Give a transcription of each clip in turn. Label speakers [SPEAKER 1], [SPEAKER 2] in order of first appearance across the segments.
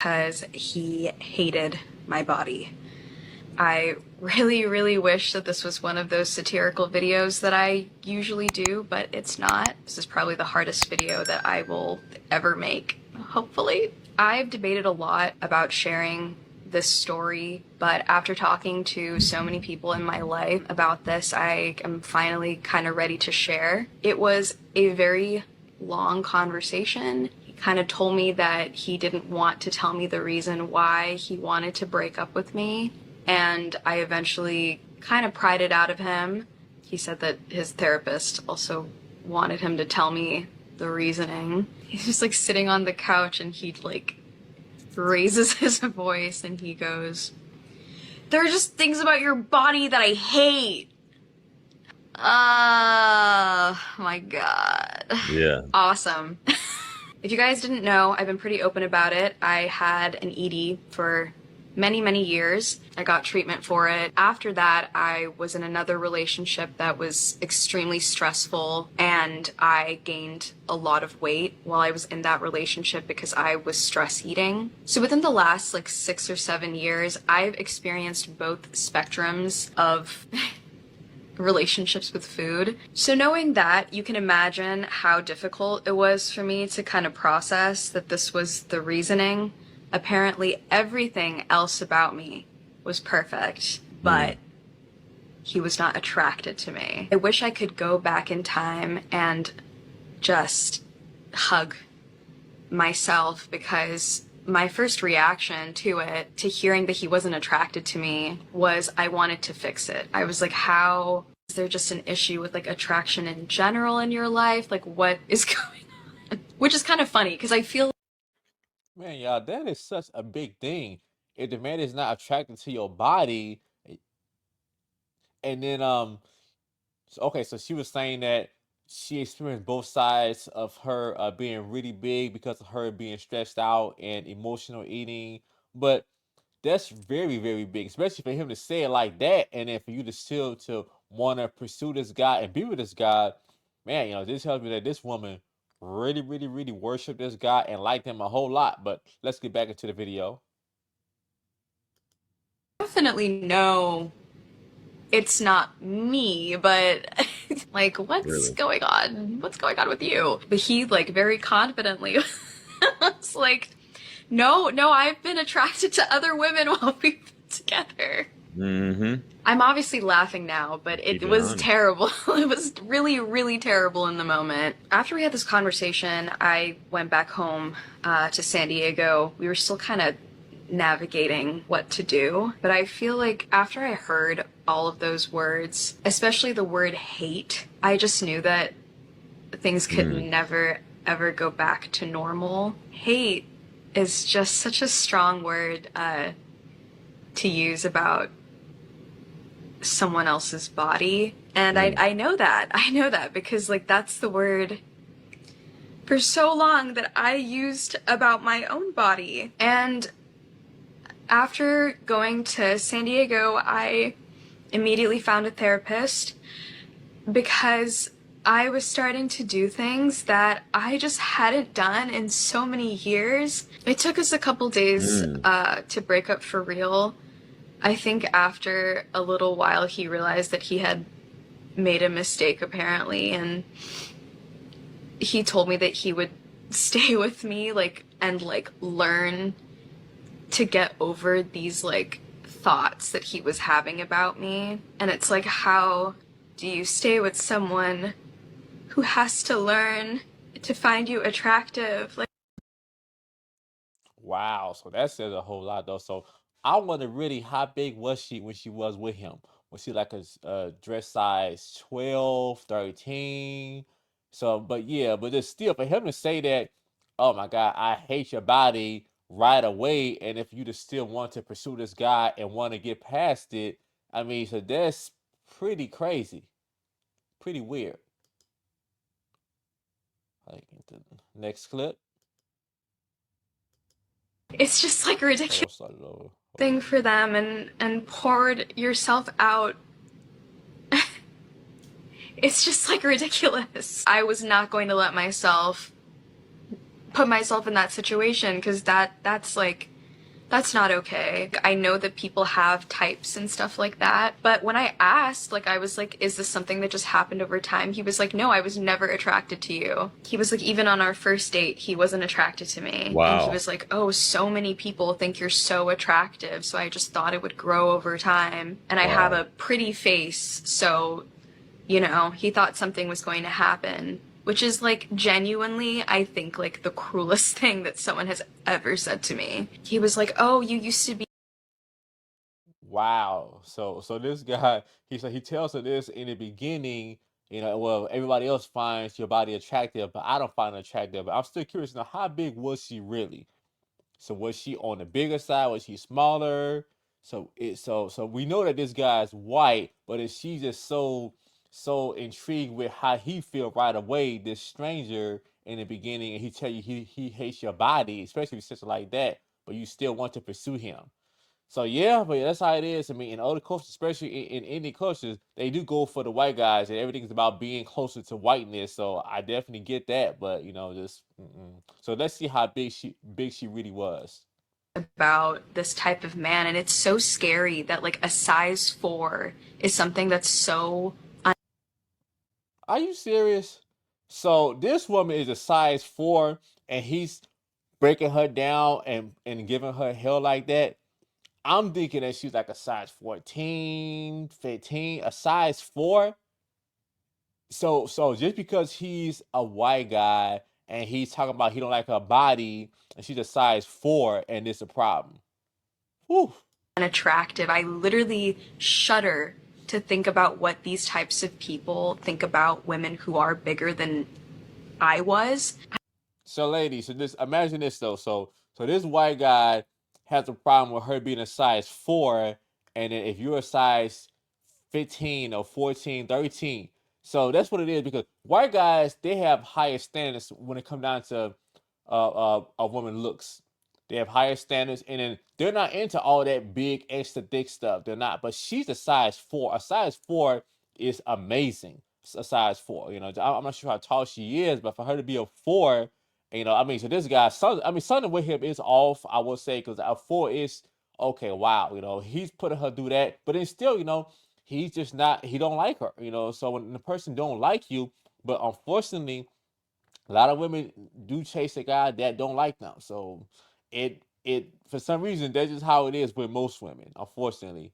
[SPEAKER 1] because he hated my body. I really wish that this was one of those satirical videos that I usually do, but it's not. This is probably the hardest video that I will ever make, hopefully. I've debated a lot about sharing this story, but after talking to so many people in my life about this, I am finally kind of ready to share. It was a very long conversation. He kind of told me that he didn't want to tell me the reason why he wanted to break up with me, and I eventually kind of pried it out of him. He said that his therapist also wanted him to tell me the reasoning. He's just like sitting on the couch and he like raises his voice and he goes, "There are just things about your body that I hate." Oh my god.
[SPEAKER 2] Yeah.
[SPEAKER 1] Awesome. If you guys didn't know, I've been pretty open about it. I had an ED for many years. I got treatment for it. After that, I was in another relationship that was extremely stressful, and I gained a lot of weight while I was in that relationship because I was stress eating. So within the last like 6 or 7 years, I've experienced both spectrums of relationships with food. So knowing that, you can imagine how difficult it was for me to kind of process that this was the reasoning. Apparently everything else about me was perfect, but he was not attracted to me. I wish I could go back in time and just hug myself, because my first reaction to it, to hearing that he wasn't attracted to me, was I wanted to fix it. I was like, how is there just an issue with like attraction in general in your life? Like, what is going on? Which is kind of funny because I feel
[SPEAKER 3] Man, y'all, that is such a big thing. If the man is not attracted to your body, and then okay, so she was saying that she experienced both sides of her being really big because of her being stressed out and emotional eating, but that's very big, especially for him to say it like that, and then for you to still to want to pursue this guy and be with this guy. Man, this tells me that this woman really worshiped this guy and liked him a whole lot. But let's get back into the video.
[SPEAKER 1] definitely know it's not me, but like, what's
[SPEAKER 2] Really?
[SPEAKER 1] going on? What's going on with you? But he like very confidently was like, no, I've been attracted to other women while we've been together.
[SPEAKER 2] Mm-hmm.
[SPEAKER 1] I'm obviously laughing now, but it
[SPEAKER 2] Keep it
[SPEAKER 1] was
[SPEAKER 2] honest.
[SPEAKER 1] terrible. It was really terrible in the moment. After we had this conversation, I went back home to San Diego. We were still kind of navigating what to do, but I feel like after I heard all of those words, especially the word hate, I just knew that things could never ever go back to normal. Hate is just such a strong word to use about someone else's body, and I know that because like that's the word for so long that I used about my own body. And after going to San Diego, I immediately found a therapist because I was starting to do things that I just hadn't done in so many years. It took us a couple days to break up for real. I think after a little while he realized that he had made a mistake apparently, and he told me that he would stay with me and learn to get over these thoughts that he was having about me. And it's like, how do you stay with someone who has to learn to find you attractive?
[SPEAKER 3] Wow, so that says a whole lot though. So I wonder really how big was she when she was with him? Was she like a dress size 12, 13? So, but yeah, but it's still for him to say that, oh my God, I hate your body right away. And if you just still want to pursue this guy and want to get past it, I mean, so that's pretty crazy, pretty weird. Like the next clip.
[SPEAKER 1] It's just like a
[SPEAKER 3] Hold on,
[SPEAKER 1] ridiculous
[SPEAKER 3] start it over.
[SPEAKER 1] thing for them, and poured yourself out. It's just like ridiculous. I was not going to let myself put myself in that situation, because that's like That's not okay. I know that people have types and stuff like that, but when I asked, like, I was like, is this something that just happened over time? He was like, no, I was never attracted to you. He was like, even on our first date, he wasn't attracted to me. And he
[SPEAKER 2] Wow.
[SPEAKER 1] was like, oh, so many people think you're so attractive, so I just thought it would grow over time. And I have
[SPEAKER 2] Wow.
[SPEAKER 1] a pretty face, so you know, he thought something was going to happen, which is like genuinely, I think, like the cruelest thing that someone has ever said to me. He was like, "Oh, you used to be
[SPEAKER 3] Wow. So this guy, he tells her this in the beginning, well, everybody else finds your body attractive, but I don't find it attractive. But I'm still curious now, how big was she really? So was she on the bigger side? Was she smaller? So we know that this guy's white, but is she just so intrigued with how he feel right away, this stranger in the beginning, and he tell you he hates your body, especially if it's like that, but you still want to pursue him. So yeah, but that's how it is. I mean, in other cultures, especially in Indian cultures, they do go for the white guys, and everything's about being closer to whiteness. So I definitely get that, but just so let's see how big she really was.
[SPEAKER 1] about this type of man." And it's so scary that like a size 4 is something that's so
[SPEAKER 3] Are you serious? So this woman is a size 4, and he's breaking her down and giving her hell like that. I'm thinking that she's like a size 14, 15, a size 4. So just because he's a white guy and he's talking about he don't like her body and she's a size 4 and it's a problem. Whew.
[SPEAKER 1] unattractive. I literally shudder to think about what these types of people think about women who are bigger than I was.
[SPEAKER 3] So ladies, so this imagine this though. So this white guy has a problem with her being a size 4, and then if you're a size 15 or 14, 13. So that's what it is, because white guys, they have higher standards when it comes down to a woman looks. They have higher standards, and then they're not into all that big extra thick stuff. They're not. But she's a size 4. A size 4 is amazing. A size 4. I'm not sure how tall she is, but for her to be a 4, I mean, so this guy, something with him is off, I will say, because a 4 is okay. Wow, he's putting her through that, but then still, he's just not. He don't like her. So when the person don't like you, but unfortunately, a lot of women do chase a guy that don't like them. So it for some reason that's just how it is with most women. Unfortunately,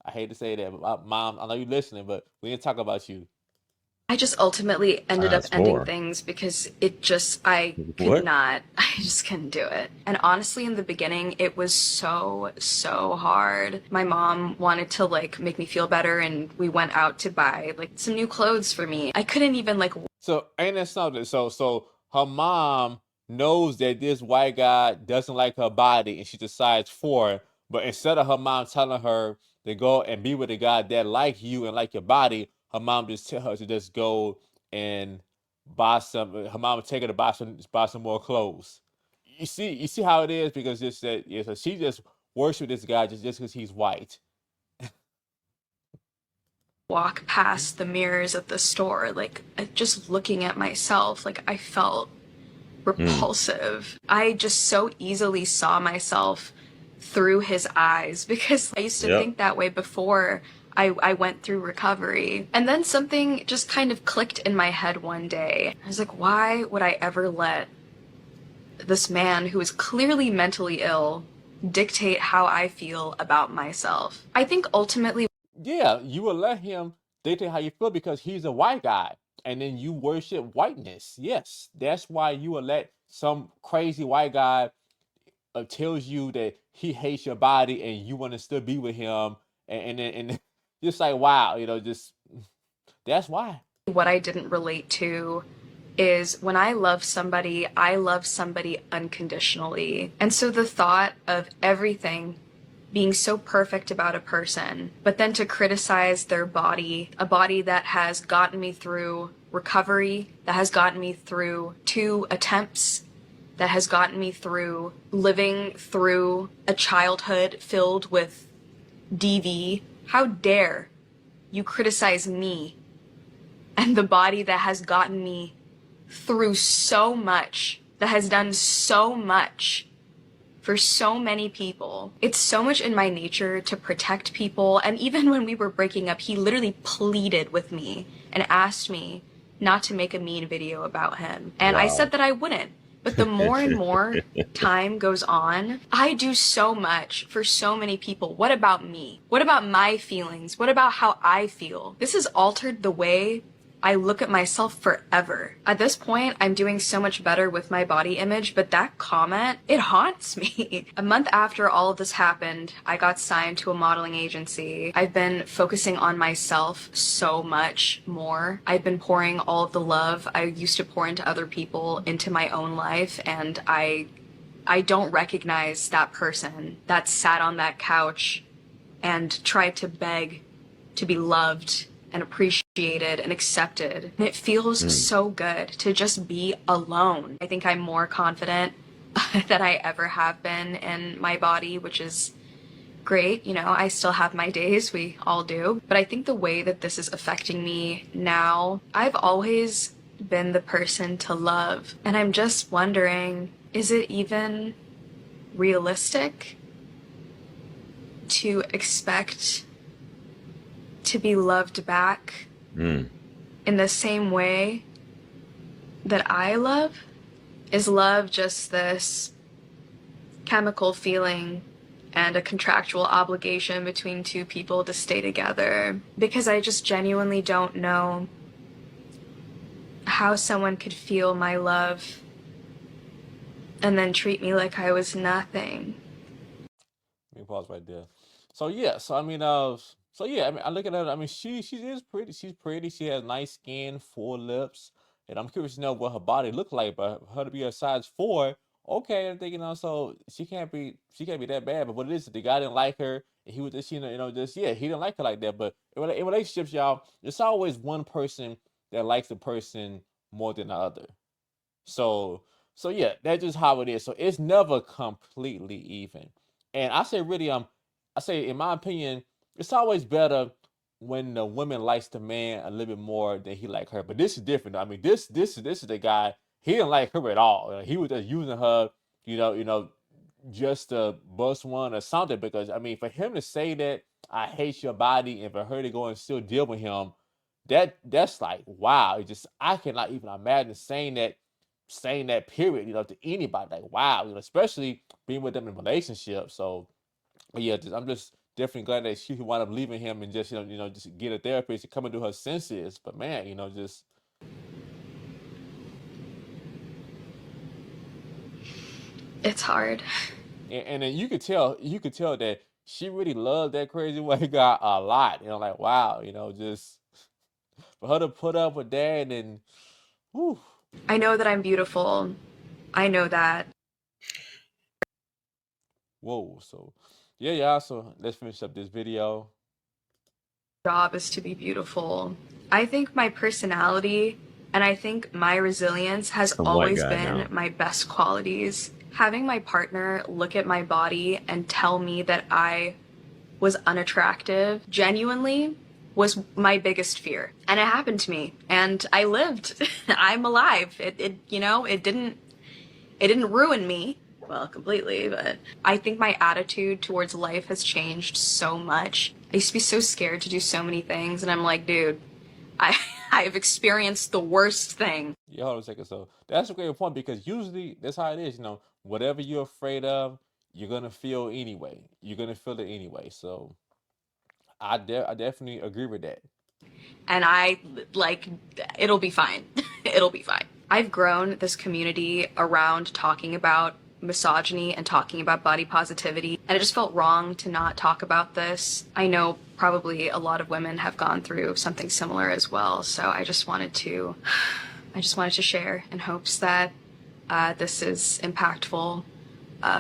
[SPEAKER 3] I hate to say that, but mom, I know you're listening, but we didn't talk about you.
[SPEAKER 1] I just ultimately ended up
[SPEAKER 2] Size
[SPEAKER 1] ending
[SPEAKER 2] 4.
[SPEAKER 1] things because it just, I could
[SPEAKER 2] What?
[SPEAKER 1] not, I just couldn't do it. And honestly, in the beginning, it was so, so hard. My mom wanted to like make me feel better, and we went out to buy like some new clothes for me. I couldn't even like
[SPEAKER 3] So ain't that something? So her mom knows that this white guy doesn't like her body and she decides for it. But instead of her mom telling her to go and be with a guy that like you and like your body, her mom just tell her to just go and buy some. Her mom would take her to buy some more clothes. You see how it is, because just that, yeah. So she just worship this guy just because he's white.
[SPEAKER 1] walk past the mirrors at the store, like just looking at myself, like I felt
[SPEAKER 2] Mm.
[SPEAKER 1] repulsive. I just so easily saw myself through his eyes because I used to
[SPEAKER 2] Yep.
[SPEAKER 1] think that way before I went through recovery. And then something just kind of clicked in my head one day. I was like, why would I ever let this man who is clearly mentally ill dictate how I feel about myself? I think ultimately
[SPEAKER 3] Yeah, you will let him dictate how you feel because he's a white guy, and then you worship whiteness. Yes, that's why you will let some crazy white guy tells you that he hates your body and you want to still be with him, and just like wow, just that's why.
[SPEAKER 1] what I didn't relate to is when I love somebody unconditionally. And so the thought of everything being so perfect about a person, but then to criticize their body, a body that has gotten me through recovery, that has gotten me through 2 attempts, that has gotten me through living through a childhood filled with DV. How dare you criticize me and the body that has gotten me through so much, that has done so much for so many people. It's so much in my nature to protect people, and even when we were breaking up, he literally pleaded with me and asked me not to make a mean video about him. And I
[SPEAKER 2] Wow.
[SPEAKER 1] said that I wouldn't. But the more and more time goes on, I do so much for so many people. What about me? What about my feelings? What about how I feel? This has altered the way I look at myself forever. At this point, I'm doing so much better with my body image, but that comment, it haunts me. A month after all of this happened, I got signed to a modeling agency. I've been focusing on myself so much more. I've been pouring all of the love I used to pour into other people into my own life, and I don't recognize that person that sat on that couch and tried to beg to be loved and appreciated and accepted. And it feels so good to just be alone. I think I'm more confident than I ever have been in my body, which is great. You know, I still have my days, we all do. But I think the way that this is affecting me now, I've always been the person to love. And I'm just wondering, is it even realistic to expect to be loved back
[SPEAKER 2] Mm.
[SPEAKER 1] in the same way that I love? Is love just this chemical feeling and a contractual obligation between two people to stay together? Because I just genuinely don't know how someone could feel my love and then treat me like I was nothing.
[SPEAKER 3] Let me pause right there. So yeah, so I mean, so yeah, I mean, I look at her. I mean, she is pretty. She's pretty. She has nice skin, full lips, and I'm curious to know what her body looked like. But her to be a size 4, okay, I'm thinking, so she can't be that bad. But what it is, the guy didn't like her, and he was just, just yeah, he didn't like her like that. But in relationships, y'all, there's always one person that likes the person more than the other. So so yeah, that's just how it is. So it's never completely even. And I say really, I say in my opinion, it's always better when the woman likes the man a little bit more than he like her. But this is different. I mean, this is the guy. He didn't like her at all. He was just using her, just to bust one or something. Because I mean, for him to say that I hate your body, and for her to go and still deal with him, that's like wow. It just I cannot even imagine saying that period, to anybody. Like, wow, especially being with them in a relationship. So, but yeah, I'm just definitely glad that she wound up leaving him and just, just get a therapist to come into her senses. But man, just
[SPEAKER 1] It's hard.
[SPEAKER 3] and then you could tell that she really loved that crazy white guy a lot. Like wow, just for her to put up with that and whew,
[SPEAKER 1] I know that I'm beautiful. I know that.
[SPEAKER 3] whoa. So yeah. So let's finish up this video.
[SPEAKER 1] Job is to be beautiful. I think my personality and I think my resilience has
[SPEAKER 2] Some white
[SPEAKER 1] always
[SPEAKER 2] guy
[SPEAKER 1] been
[SPEAKER 2] now.
[SPEAKER 1] my best qualities. Having my partner look at my body and tell me that I was unattractive genuinely was my biggest fear. And it happened to me and I lived. I'm alive. It didn't ruin me, well, completely, but I think my attitude towards life has changed so much. I used to be so scared to do so many things, and I'm like, dude, I I've experienced the worst thing.
[SPEAKER 3] Yeah, hold on a second. So that's a great point because usually that's how it is. Whatever you're afraid of, you're gonna feel anyway. You're gonna feel it anyway. So I definitely agree with that.
[SPEAKER 1] And I like it'll be fine. It'll be fine. I've grown this community around talking about misogyny and talking about body positivity, and it just felt wrong to not talk about this. I know probably a lot of women have gone through something similar as well, so I just wanted to share in hopes that this is impactful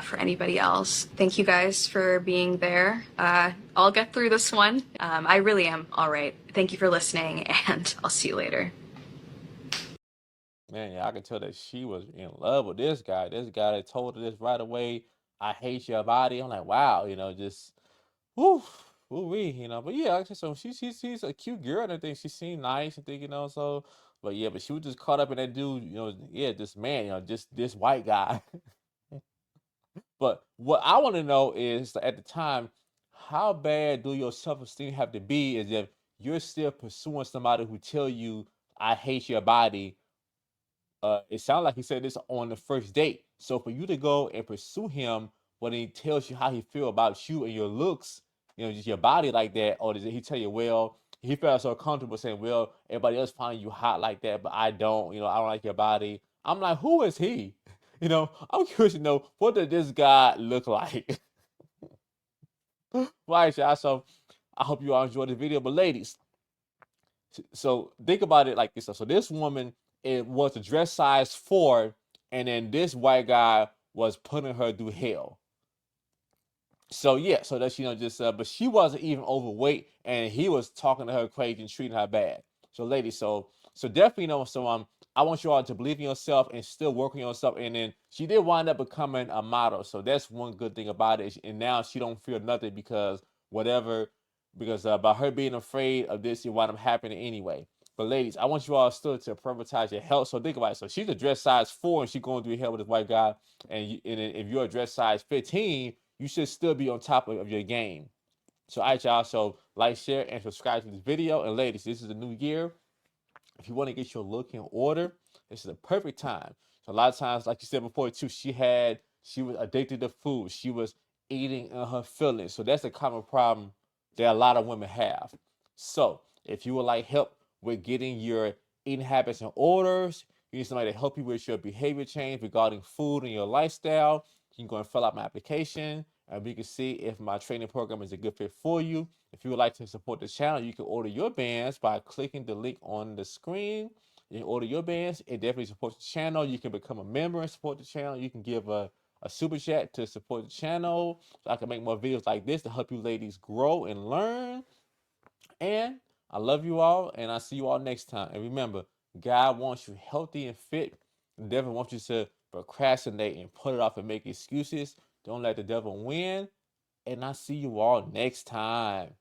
[SPEAKER 1] for anybody else. Thank you guys for being there. I'll get through this one. I really am all right. Thank you for listening, and I'll see you later.
[SPEAKER 3] Man, yeah, I can tell that she was in love with this guy. This guy that told her this right away. I hate your body. I'm like, wow, just whoo, woo But yeah, like I said, so she's a cute girl and I think she seemed nice and think, so but yeah, but she was just caught up in that dude, yeah, this man, just this white guy. But what I want to know is at the time, how bad do your self-esteem have to be is if you're still pursuing somebody who tell you I hate your body. It sounds like he said this on the first date. So for you to go and pursue him when he tells you how he feel about you and your looks, just your body like that, or does he tell you, well, he felt so comfortable saying, well, everybody else find you hot like that, but I don't, I don't like your body. I'm like, who is he? I'm curious to know, what does this guy look like? Right, y'all. So I hope you all enjoyed the video. But ladies, so think about it like this. So this woman, it was a dress size 4, and then this white guy was putting her through hell. So yeah, so that just but she wasn't even overweight, and he was talking to her crazy and treating her bad. So ladies, so definitely I want you all to believe in yourself and still work on yourself. And then she did wind up becoming a model, so that's one good thing about it. And now she don't feel nothing because whatever, because by her being afraid of this, it wound up happening anyway. But ladies, I want you all still to prioritize your health. So think about it. So she's a dress size 4, and she's going through hell with this white guy. And if you're a dress size 15, you should still be on top of your game. So, all right, y'all. So, like, share, and subscribe to this video. And, ladies, this is a new year. If you want to get your look in order, this is a perfect time. So, a lot of times, like you said before, too, she was addicted to food. She was eating in her feelings. So, that's a common problem that a lot of women have. So, if you would like help with getting your eating habits in orders, you need somebody to help you with your behavior change regarding food and your lifestyle, you can go and fill out my application, and we can see if my training program is a good fit for you. If you would like to support the channel, you can order your bands by clicking the link on the screen. You can order your bands. It definitely supports the channel. You can become a member and support the channel. You can give a super chat to support the channel so I can make more videos like this to help you ladies grow and learn. And I love you all, and I'll see you all next time. And remember, God wants you healthy and fit. The devil wants you to procrastinate and put it off and make excuses. Don't let the devil win. And I'll see you all next time.